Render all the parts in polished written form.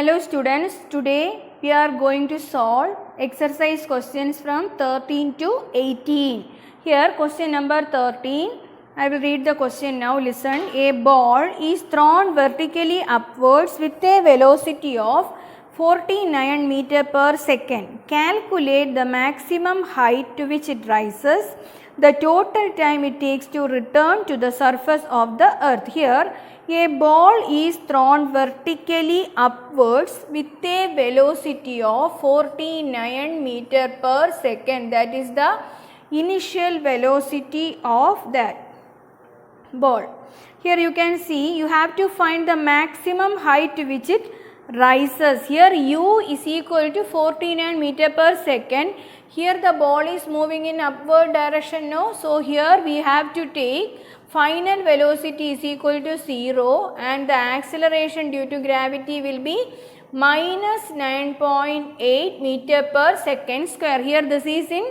Hello students, today we are going to solve exercise questions from 13 to 18. Here question number 13, I will read the question now, listen. A ball is thrown vertically upwards with a velocity of 49 meter per second. Calculate the maximum height to which it rises, the total time it takes to return to the surface of the earth. Here a ball is thrown vertically upwards with a velocity of 49 meter per second. That is the initial velocity of that ball. Here you can see you have to find the maximum height to which it rises. Here u is equal to 49 meter per second. Here the ball is moving in upward direction, no? So here we have to take final velocity is equal to 0 and the acceleration due to gravity will be minus 9.8 meter per second square. Here this is in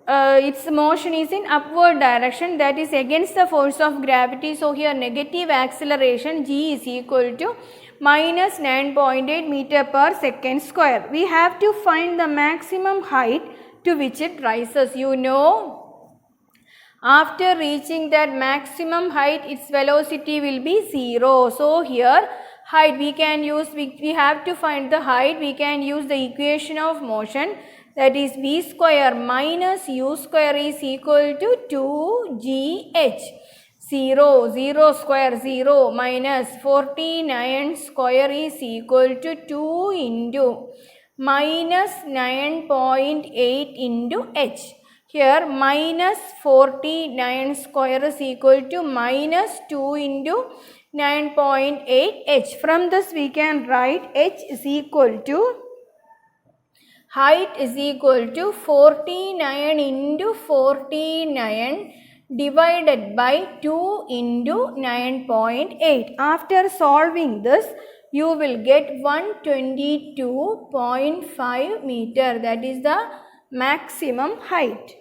its motion is in upward direction, that is against the force of gravity. So here negative acceleration g is equal to minus 9.8 meter per second square. We have to find the maximum height to which it rises. You know, after reaching that maximum height, its velocity will be 0. So here height we can use, we have to find the height, we can use the equation of motion, that is v square minus u square is equal to 2gh. 0 square 0 minus 49 square is equal to 2 into minus 9.8 into h. Here minus 49 square is equal to minus 2 into 9.8 h. From this we can write h is equal to, height is equal to 49 into 49 divided by 2 into 9.8. After solving this, you will get 122.5 meter. That is the maximum height.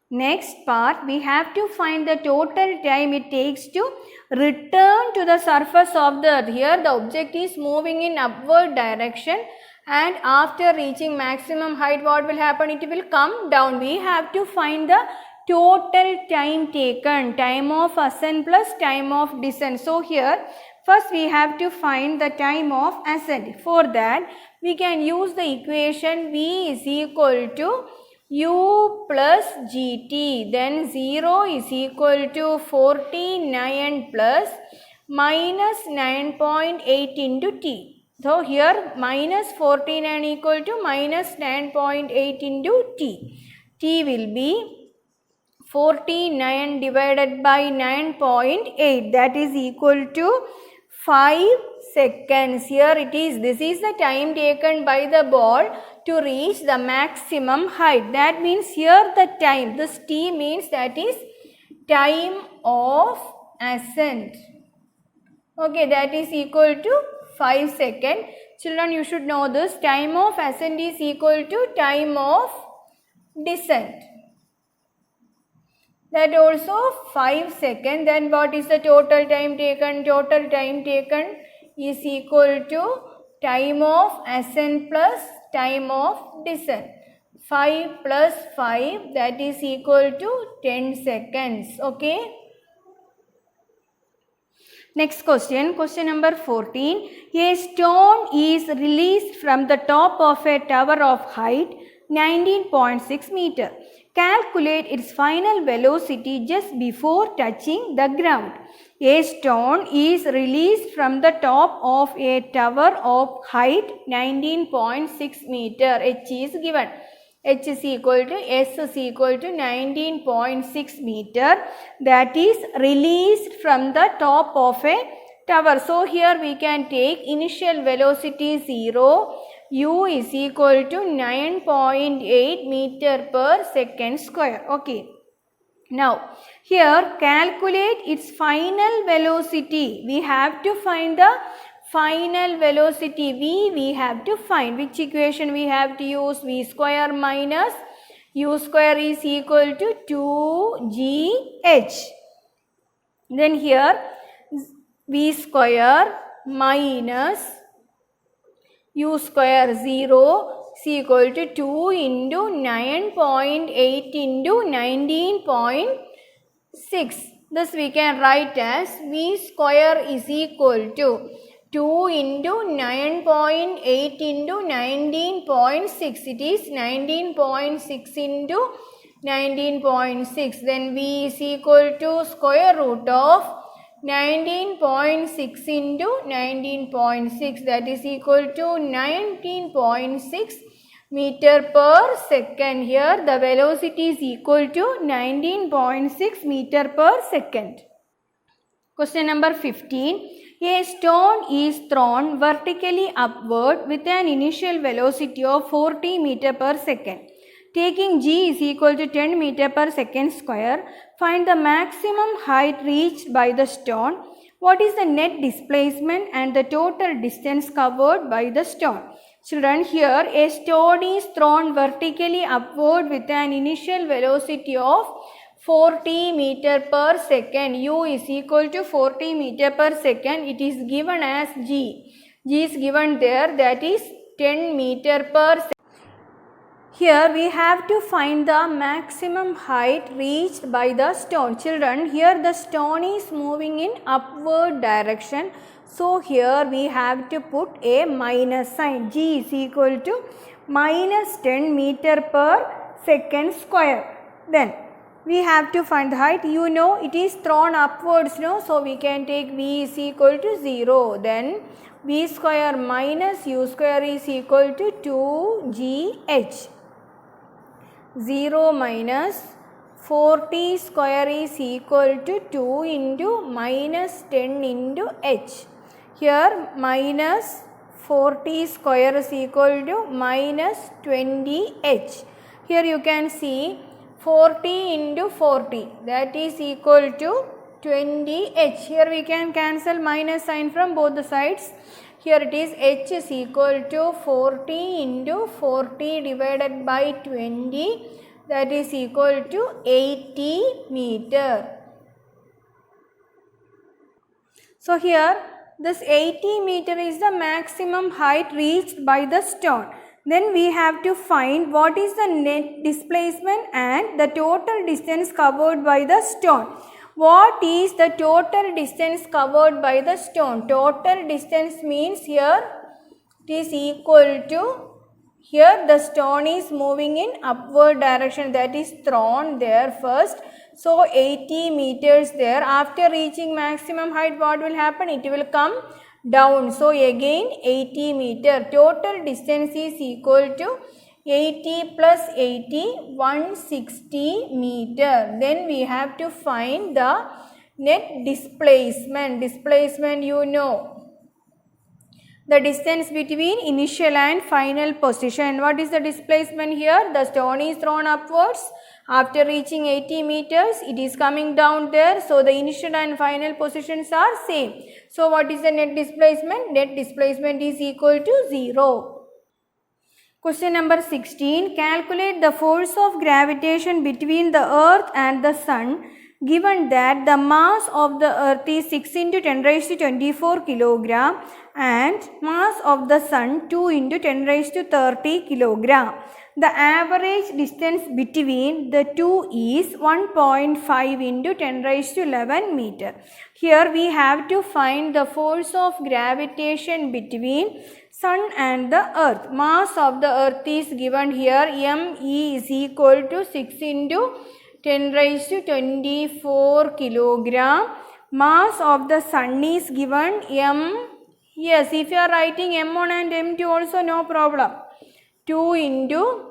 Next part, we have to find the total time it takes to return to the surface of the earth. Here the object is moving in upward direction and after reaching maximum height, what will happen? It will come down. We have to find the total time taken, time of ascent plus time of descent. So here first we have to find the time of ascent. For that we can use the equation v is equal to u plus gt, then 0 is equal to 49 plus minus 9.8 into t. So here minus 49 equal to minus 9.8 into t. T will be 49 divided by 9.8, that is equal to 5 seconds. Here it is, this is the time taken by the ball to reach the maximum height. That means here the time, this t means that is time of ascent. Okay, that is equal to 5 seconds. Children, you should know this, time of ascent is equal to time of descent. That also 5 seconds. Then what is the total time taken? Total time taken is equal to time of ascent plus time of descent. 5 plus 5, that is equal to 10 seconds. Okay. Next question, question number 14. A stone is released from the top of a tower of height 19.6 meter. Calculate its final velocity just before touching the ground. A stone is released from the top of a tower of height 19.6 meter. H is given. H is equal to S is equal to 19.6 meter, that is released from the top of a tower. So here we can take initial velocity 0, u is equal to 9.8 meter per second square. Okay. Now here calculate its final velocity. We have to find the final velocity v, we have to find. Which equation we have to use? V square minus u square is equal to 2gh. Then here v square minus u square 0 is equal to 2 into 9.8 into 19.6. Thus we can write as v square is equal to 2 into 9.8 into 19.6. It is 19.6 into 19.6. Then v is equal to square root of 19.6 into 19.6, that is equal to 19.6 meter per second. Here the velocity is equal to 19.6 meter per second. Question number 15. A stone is thrown vertically upward with an initial velocity of 40 meter per second. Taking g is equal to 10 meter per second square, find the maximum height reached by the stone. What is the net displacement and the total distance covered by the stone? Children, here a stone is thrown vertically upward with an initial velocity of 40 meter per second. U is equal to 40 meter per second. It is given as g. G is given there, that is 10 meter per second. Here we have to find the maximum height reached by the stone. Children, here the stone is moving in upward direction. So here we have to put a minus sign. G is equal to minus 10 meter per second square. Then we have to find the height. You know it is thrown upwards, no? So we can take v is equal to 0. Then v square minus u square is equal to 2gh. 0 minus 40 square is equal to 2 into minus 10 into h. Here minus 40 square is equal to minus 20h. Here you can see 40 into 40, that is equal to 20h. Here we can cancel minus sign from both the sides. Here it is h is equal to 40 into 40 divided by 20, that is equal to 80 meter. So here this 80 meter is the maximum height reached by the stone. Then we have to find what is the net displacement and the total distance covered by the stone. What is the total distance covered by the stone? Total distance means here it is equal to, here the stone is moving in upward direction, that is thrown there first. So 80 meters there. After reaching maximum height, what will happen? It will come down. So again 80 meter. Total distance is equal to 80 plus 80, 160 meter. Then we have to find the net displacement. Displacement, you know, the distance between initial and final position. What is the displacement here? The stone is thrown upwards. After reaching 80 meters, it is coming down there. So the initial and final positions are same. So what is the net displacement? Net displacement is equal to 0. Question number 16. Calculate the force of gravitation between the earth and the sun, given that the mass of the earth is 6 into 10 raised to 24 kilogram and mass of the sun 2 into 10 raised to 30 kilogram. The average distance between the two is 1.5 into 10 raised to 11 meter. Here we have to find the force of gravitation between sun and the earth. Mass of the earth is given here. ME is equal to 6 into 10 raised to 24 kilogram. Mass of the sun is given M. Yes, if you are writing M1 and M2 also no problem. 2 into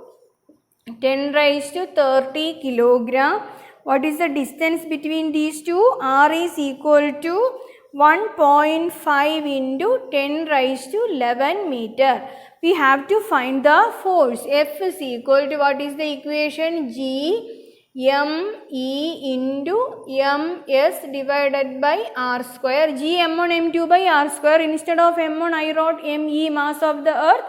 10 raised to 30 kilogram. What is the distance between these two? R is equal to 1.5 into 10 raised to 11 meter. We have to find the force. F is equal to, what is the equation? G M E into MS divided by R square. G M1 M2 by R square. Instead of M1 I wrote ME, mass of the earth.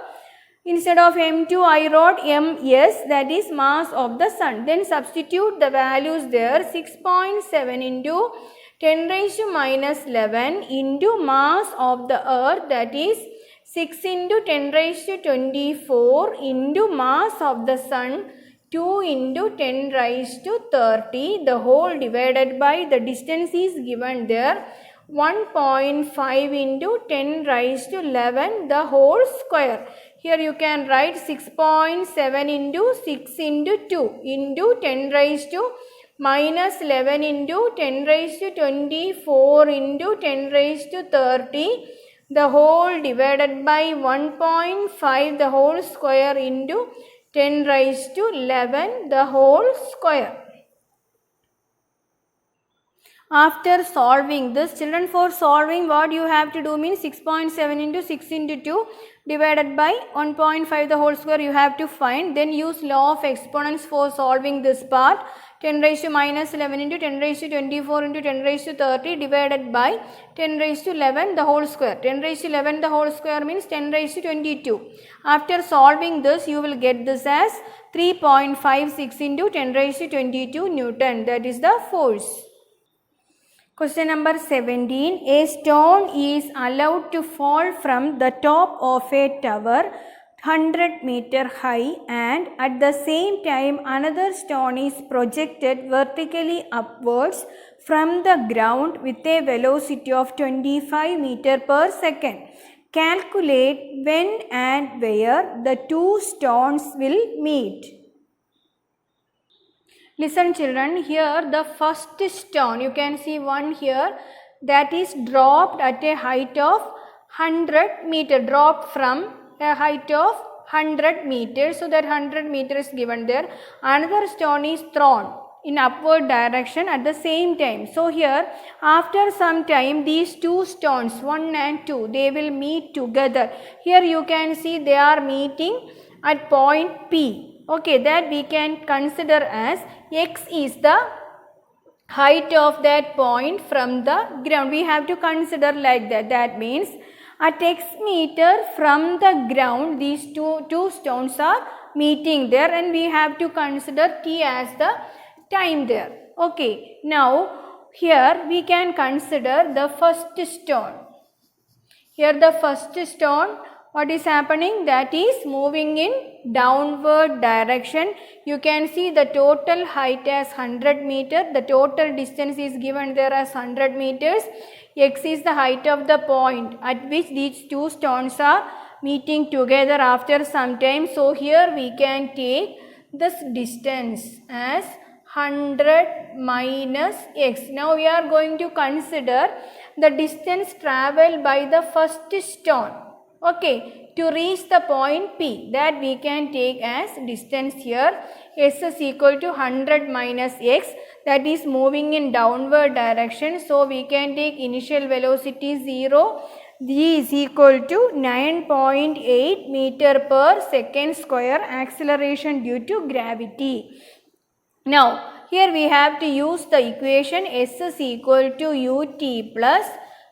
Instead of M2 I wrote MS, that is mass of the sun. Then substitute the values there. 6.7 into 10 raised to minus 11 into mass of the earth, that is 6 into 10 raised to 24 into mass of the sun 2 into 10 raised to 30, the whole divided by the distance is given there 1.5 into 10 raised to 11 the whole square. Here you can write 6.7 into 6 into 2 into 10 raised to minus 11 into 10 raised to 24 into 10 raised to 30 the whole divided by 1.5 the whole square into 10 raised to 11 the whole square. After solving this, children, for solving what you have to do means 6.7 into 6 into 2 divided by 1.5 the whole square you have to find. Then use law of exponents for solving this part. 10 raised to minus 11 into 10 raised to 24 into 10 raised to 30 divided by 10 raised to 11 the whole square. 10 raised to 11 the whole square means 10 raised to 22. After solving this, you will get this as 3.56 into 10 raised to 22 Newton. That is the force. Question number 17. A stone is allowed to fall from the top of a tower 100 meter high, and at the same time another stone is projected vertically upwards from the ground with a velocity of 25 meter per second. Calculate when and where the two stones will meet. Listen children, here the first stone, you can see one here, that is dropped at a height of 100 meter, dropped from a height of 100 meters, so that 100 meters given there. Another stone is thrown in upward direction at the same time. So here after some time these two stones 1 and 2 they will meet together. Here you can see they are meeting at point P. Okay, that we can consider as x is the height of that point from the ground. We have to consider like that. That means at x meter from the ground these two stones are meeting there, and we have to consider t as the time there. Okay, now here we can consider the first stone. Here the first stone, what is happening? That is moving in downward direction. You can see the total height as 100 meter. The total distance is given there as 100 meters. X is the height of the point at which these two stones are meeting together after some time. So here we can take this distance as 100 minus x. Now we are going to consider the distance travelled by the first stone. Okay, to reach the point P, that we can take as distance here. S is equal to 100 minus x, that is moving in downward direction. So we can take initial velocity 0. G is equal to 9.8 meter per second square, acceleration due to gravity. Now here we have to use the equation S is equal to ut plus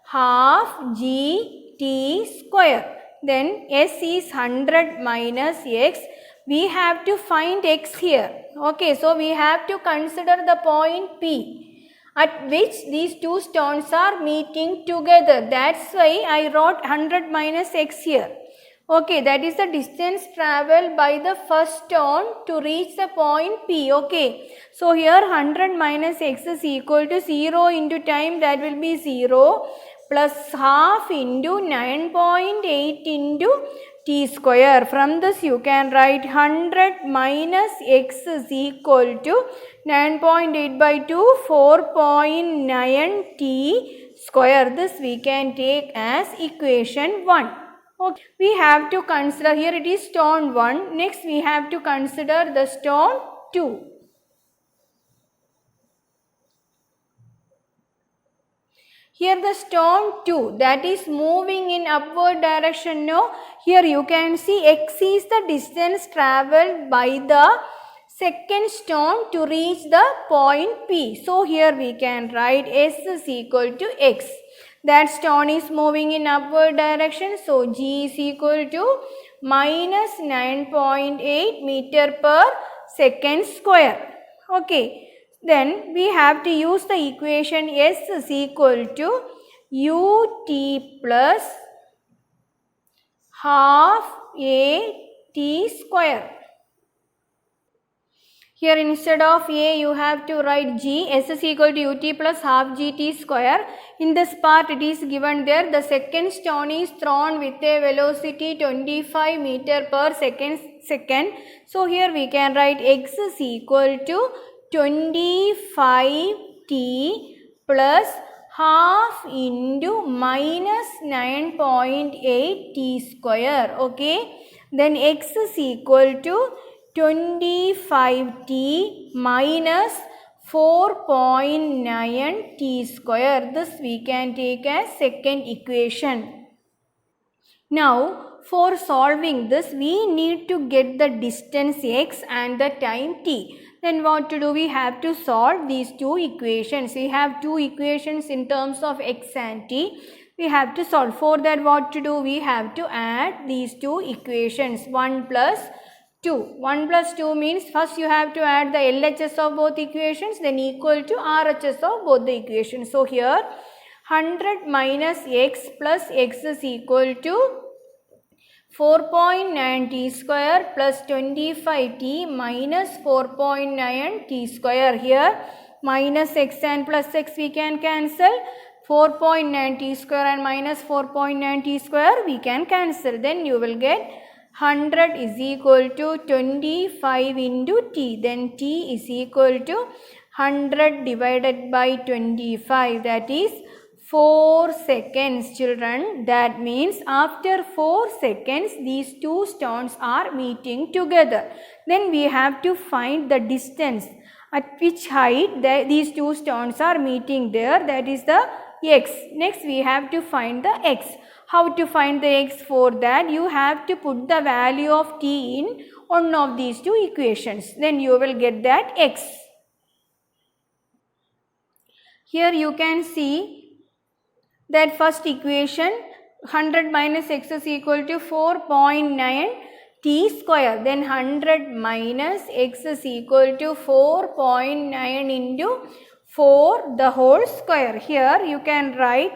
half gt square. Then S is 100 minus x. We have to find x here. Okay, so we have to consider the point P at which these two stones are meeting together. That's why I wrote 100 minus x here. Okay, that is the distance travelled by the first stone to reach the point P. Okay, so here 100 minus x is equal to 0 into time, that will be 0, plus half into 9.8 into t square. From this you can write 100 minus x is equal to 9.8 by 2, 4.9 t square. This we can take as equation 1. Okay, we have to consider, here it is stone 1, next we have to consider the stone 2. Here the stone 2, that is moving in upward direction. No, here you can see x is the distance travelled by the second stone to reach the point P. So here we can write S is equal to x. That stone is moving in upward direction. So G is equal to minus 9.8 meter per second square. Okay. Then we have to use the equation S is equal to ut plus half a t square. Here instead of a you have to write g. S is equal to ut plus half gt square. In this part it is given there. The second stone is thrown with a velocity 25 meter per second. So here we can write x is equal to 25 t plus half into minus 9.8 t square. Okay. Then x is equal to 25t minus 4.9 t square. This we can take as second equation. Now for solving this we need to get the distance x and the time t. Then what to do? We have to solve these two equations. We have two equations in terms of x and t. We have to solve. For that what to do? We have to add these two equations. 1 plus 2. 1 plus 2 means first you have to add the LHS of both equations, then equal to RHS of both the equations. So here 100 minus x plus x is equal to 4.9 t square plus 25t minus 4.9 t square. Here minus x and plus x we can cancel. 4.9 t square and minus 4.9 t square we can cancel. Then you will get 100 is equal to 25 into t. Then t is equal to 100 divided by 25. That is 4 seconds, children. That means after 4 seconds these two stones are meeting together. Then we have to find the distance at which height these two stones are meeting there. That is the x. Next we have to find the x. How to find the x? For that you have to put the value of t in one of these two equations. Then you will get that x. Here you can see that first equation 100 minus x is equal to 4.9 t square. Then 100 minus x is equal to 4.9 into 4 the whole square. Here you can write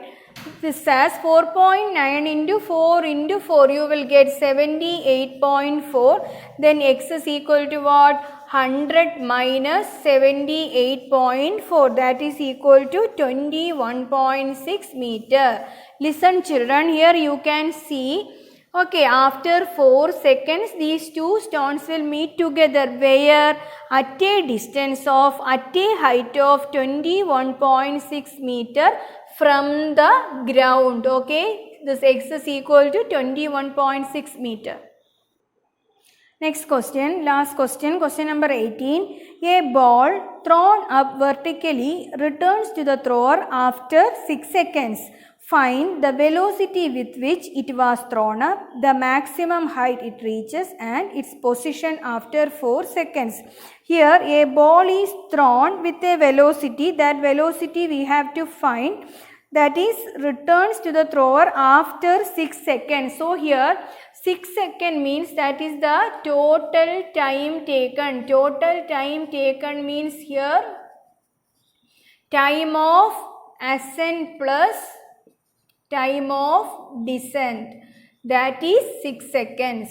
this as 4.9 into 4 into 4. You will get 78.4. Then x is equal to what? 100 minus 78.4. That is equal to 21.6 meter. Listen children, here you can see. Okay, after 4 seconds these two stones will meet together where at a distance of, at a height of 21.6 meter from the ground. Okay, this x is equal to 21.6 meter. Next question, last question, question number 18. A ball thrown up vertically returns to the thrower after 6 seconds. Find the velocity with which it was thrown up, the maximum height it reaches and its position after 4 seconds. Here a ball is thrown with a velocity. That velocity we have to find. That is returns to the thrower after 6 seconds. So here 6 seconds means that is the total time taken. Total time taken means here time of ascent plus time of descent. That is 6 seconds.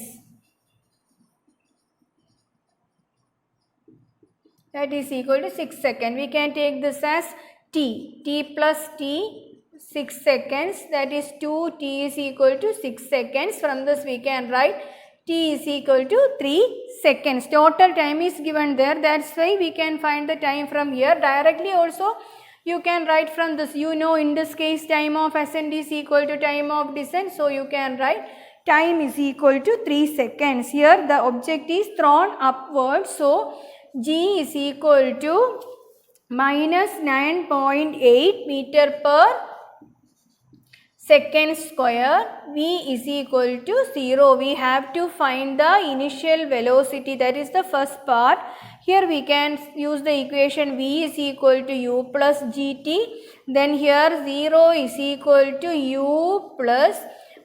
That is equal to 6 seconds. We can take this as t. T plus t 6 seconds. That is 2t is equal to 6 seconds. From this we can write t is equal to 3 seconds. Total time is given there. That's why we can find the time from here. Directly also you can write from this. You know in this case time of ascent is equal to time of descent. So you can write time is equal to 3 seconds. Here the object is thrown upwards. So g is equal to minus 9.8 meter per second square. V is equal to 0. We have to find the initial velocity. That is the first part. Here we can use the equation V is equal to u plus gt. Then here 0 is equal to u plus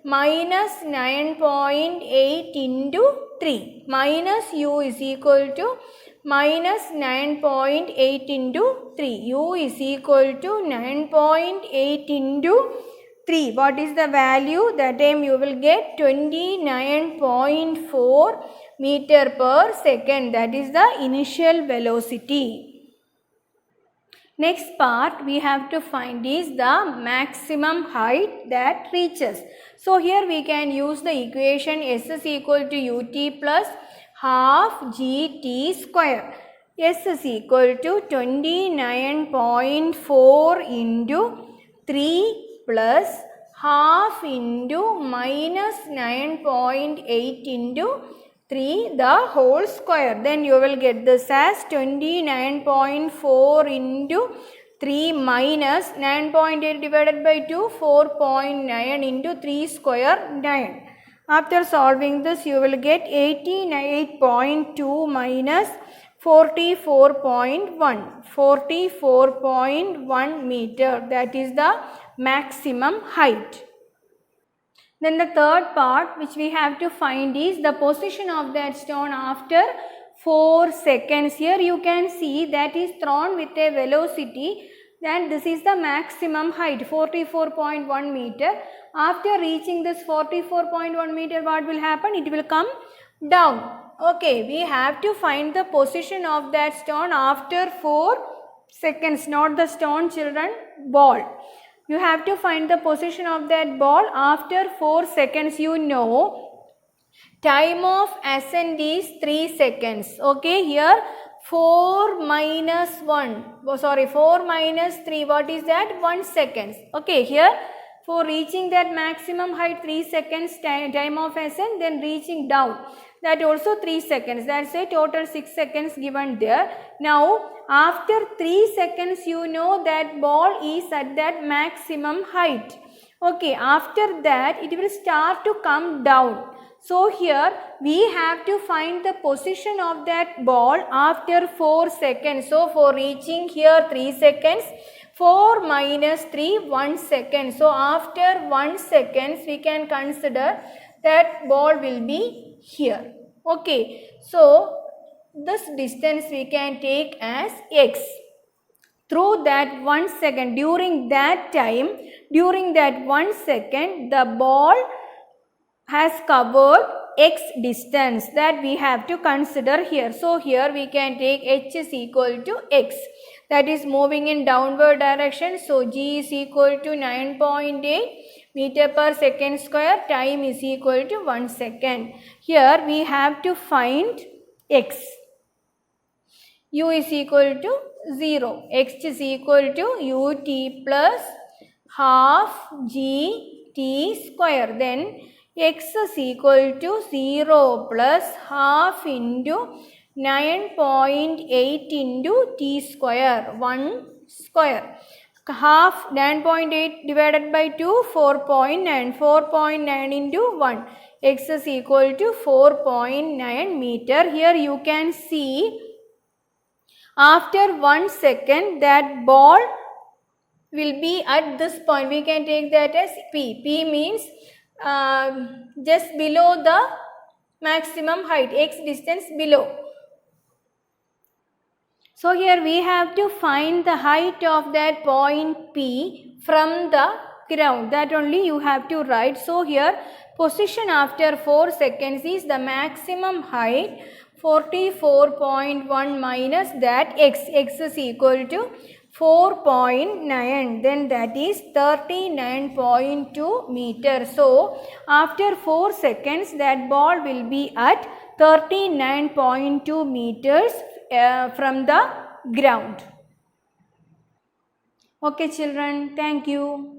minus 9.8 into 3. Minus u is equal to minus 9.8 into 3. U is equal to 9.8 into 3. What is the value? That time you will get 29.4 meter per second. That is the initial velocity. Next part we have to find is the maximum height that reaches. So here we can use the equation S is equal to ut plus half gt square. S is equal to 29.4 into 3 plus half into minus 9.8 into 3 the whole square. Then you will get this as 29.4 into 3 minus 9.8 divided by 2, 4.9 into 3 square 9. After solving this you will get 88.2 minus 44.1. 44.1 meter. That is the maximum height. Then the third part which we have to find is the position of that stone after 4 seconds. Here you can see that is thrown with a velocity, and this is the maximum height 44.1 meter. After reaching this 44.1 meter, what will happen? It will come down. Okay, we have to find the position of that stone after 4 seconds, not the stone children, ball. You have to find the position of that ball after 4 seconds. You know, time of ascent is 3 seconds. Okay, here 4 minus 1, 4 minus 3, what is that? 1 second. Okay, here for reaching that maximum height 3 seconds time of ascent, then reaching down, that also 3 seconds. That's a total 6 seconds given there. Now after 3 seconds you know that ball is at that maximum height. Okay, after that it will start to come down. So here we have to find the position of that ball after 4 seconds. So for reaching here 3 seconds, 4 minus 3, 1 second. So after 1 second we can consider that ball will be here. Okay, so this distance we can take as x. Through that 1 second, during that time, during that 1 second, the ball has covered x distance, that we have to consider here. So here we can take h is equal to x, that is moving in downward direction. So g is equal to 9.8 meter per second square, time is equal to 1 second. Here we have to find x. U is equal to 0, x is equal to ut plus half gt square. Then x is equal to 0 plus half into 9.8 into t square, 1 square. Half 9.8 divided by 2, 4.9, 4.9 into 1. X is equal to 4.9 meter. Here you can see after 1 second that ball will be at this point. We can take that as P. P means just below the maximum height, x distance below. So here we have to find the height of that point P from the ground. That only you have to write. So here position after 4 seconds is the maximum height 44.1 minus that x. X is equal to 4.9, then that is 39.2 meters. So after 4 seconds that ball will be at 39.2 meters from the ground. Okay children, thank you.